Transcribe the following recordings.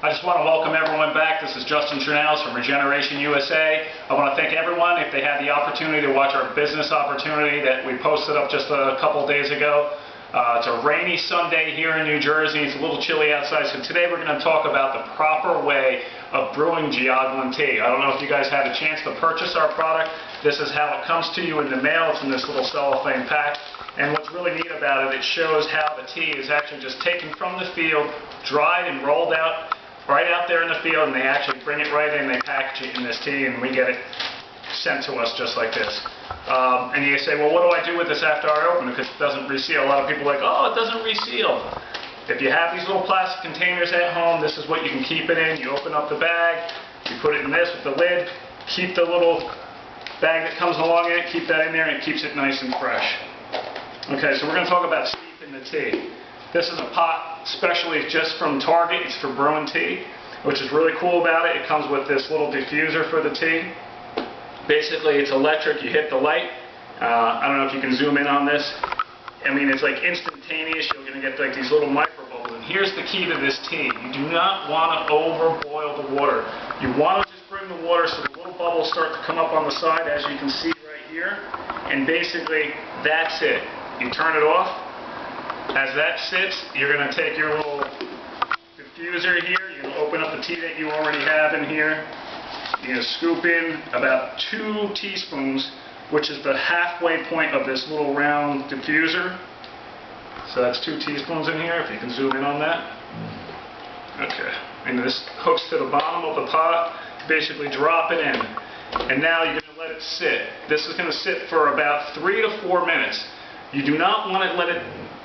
I just want to welcome everyone back. This is Justin Trinales from Regeneration USA. I want to thank everyone if they had the opportunity to watch our business opportunity that we posted up just a couple days ago. It's a rainy Sunday here in New Jersey. It's a little chilly outside, so today we're going to talk about the proper way of brewing Jiaogulan tea. I don't know if you guys had a chance to purchase our product. This is how it comes to you in the mail. It's in this little cellophane pack. And what's really neat about it, it shows how the tea is actually just taken from the field, dried and rolled out right out there in the field, and they actually bring it right in, they package it in this tea, and we get it sent to us just like this. And you say, well, what do I do with this after I open it? Because it doesn't reseal. A lot of people are like, oh, it doesn't reseal. If you have these little plastic containers at home, this is what you can keep it in. You open up the bag, you put it in this with the lid, keep the little bag that comes along in it, keep that in there, and it keeps it nice and fresh. Okay, so we're going to talk about steeping the tea. This is a pot specially just from Target. It's for brewing tea, which is really cool about it. It comes with this little diffuser for the tea. Basically, it's electric. You hit the light. I don't know if you can zoom in on this. I mean, it's like instantaneous. You're going to get like these little micro bubbles. And here's the key to this tea. You do not want to overboil the water. You want to just bring the water so the little bubbles start to come up on the side, as you can see right here. And basically, that's it. You turn it off. As that sits, you're going to take your little diffuser here. You're going to open up the tea that you already have in here. You're going to scoop in about 2 teaspoons, which is the halfway point of this little round diffuser. So that's 2 teaspoons in here, if you can zoom in on that. Okay. And this hooks to the bottom of the pot. Basically drop it in. And now you're going to let it sit. This is going to sit for about 3 to 4 minutes. You do not want to let it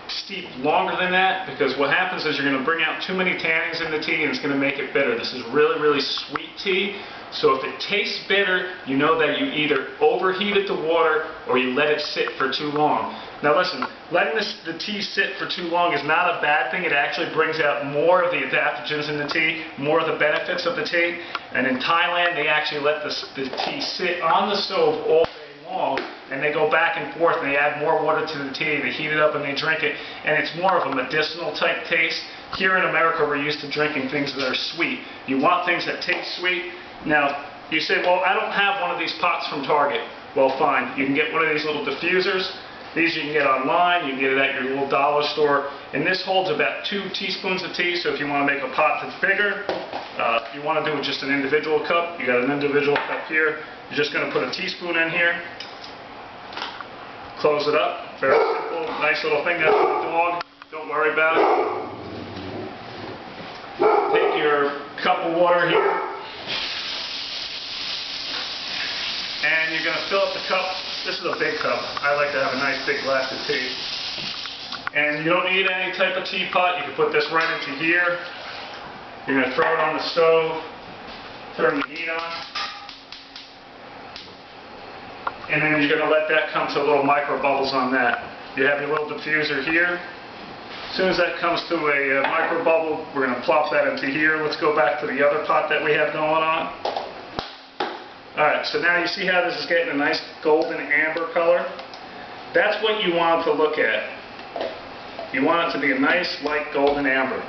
steep longer than that, because what happens is you're going to bring out too many tannins in the tea and it's going to make it bitter. This is really, really sweet tea. So if it tastes bitter, you know that you either overheated the water or you let it sit for too long. Now listen, letting the tea sit for too long is not a bad thing. It actually brings out more of the adaptogens in the tea, more of the benefits of the tea. And in Thailand, they actually let the tea sit on the stove all day long, and they go back and forth and they add more water to the tea, they heat it up and they drink it, and it's more of a medicinal type taste. Here in America, we're used to drinking things that are sweet. You want things that taste sweet. Now, you say, well, I don't have one of these pots from Target. Well, fine. You can get one of these little diffusers. These you can get online. You can get it at your little dollar store. And this holds about 2 teaspoons of tea, so if you want to make a pot that's bigger, if you want to do it just an individual cup, you got an individual cup here. You're just going to put a teaspoon in here. Close it up. Very simple, nice little thing. That's for the dog. Don't worry about it. Take your cup of water here. And you're going to fill up the cup. This is a big cup. I like to have a nice big glass of tea. And you don't need any type of teapot. You can put this right into here. You're going to throw it on the stove. Turn the heat on. And then you're going to let that come to little micro bubbles on that. You have your little diffuser here. As soon as that comes to a micro bubble, we're going to plop that into here. Let's go back to the other pot that we have going on. Alright, so now you see how this is getting a nice golden amber color? That's what you want it to look at. You want it to be a nice light golden amber.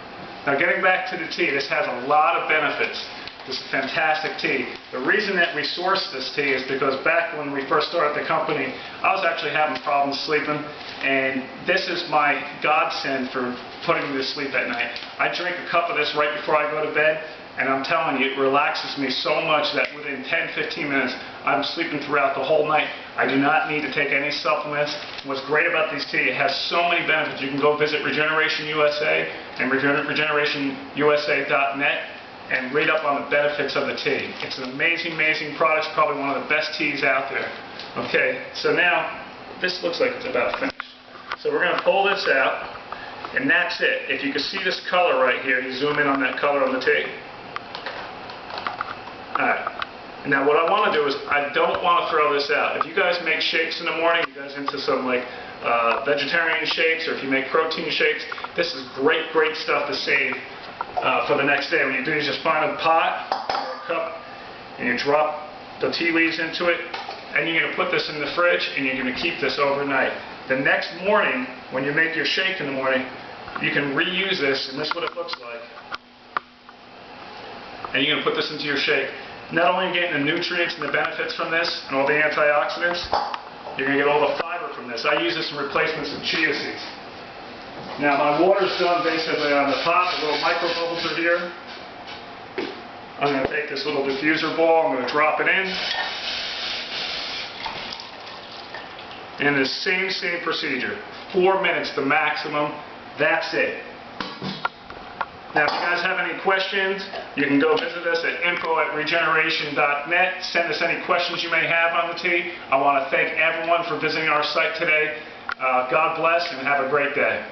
Now getting back to the tea, this has a lot of benefits. This is fantastic tea. The reason that we sourced this tea is because back when we first started the company, I was actually having problems sleeping, and this is my godsend for putting me to sleep at night. I drink a cup of this right before I go to bed, and I'm telling you, it relaxes me so much that within 10-15 minutes, I'm sleeping throughout the whole night. I do not need to take any supplements. What's great about this tea, it has so many benefits. You can go visit Regeneration USA and regenerationusa.net and read up on the benefits of the tea. It's an amazing, amazing product. It's probably one of the best teas out there. Okay, so now, this looks like it's about finished. So we're going to pull this out, and that's it. If you can see this color right here, you zoom in on that color on the tea. Alright, now what I want to do is, I don't want to throw this out. If you guys make shakes in the morning, you guys into some like vegetarian shakes, or if you make protein shakes, this is great, great stuff to save for the next day. What you do is just find a pot or a cup, and you drop the tea leaves into it, and you're going to put this in the fridge, and you're going to keep this overnight. The next morning, when you make your shake in the morning, you can reuse this, and this is what it looks like. and you're going to put this into your shake. Not only are you getting the nutrients and the benefits from this and all the antioxidants, you're going to get all the fiber from this. I use this in replacement of chia seeds. Now my water's done basically on the top. The little micro bubbles are here. I'm going to take this little diffuser ball, I'm going to drop it in. And the same procedure. 4 minutes, the maximum. That's it. Now if you guys have any questions, you can go visit us at info@regeneration.net. Send us any questions you may have on the tea. I want to thank everyone for visiting our site today. God bless and have a great day.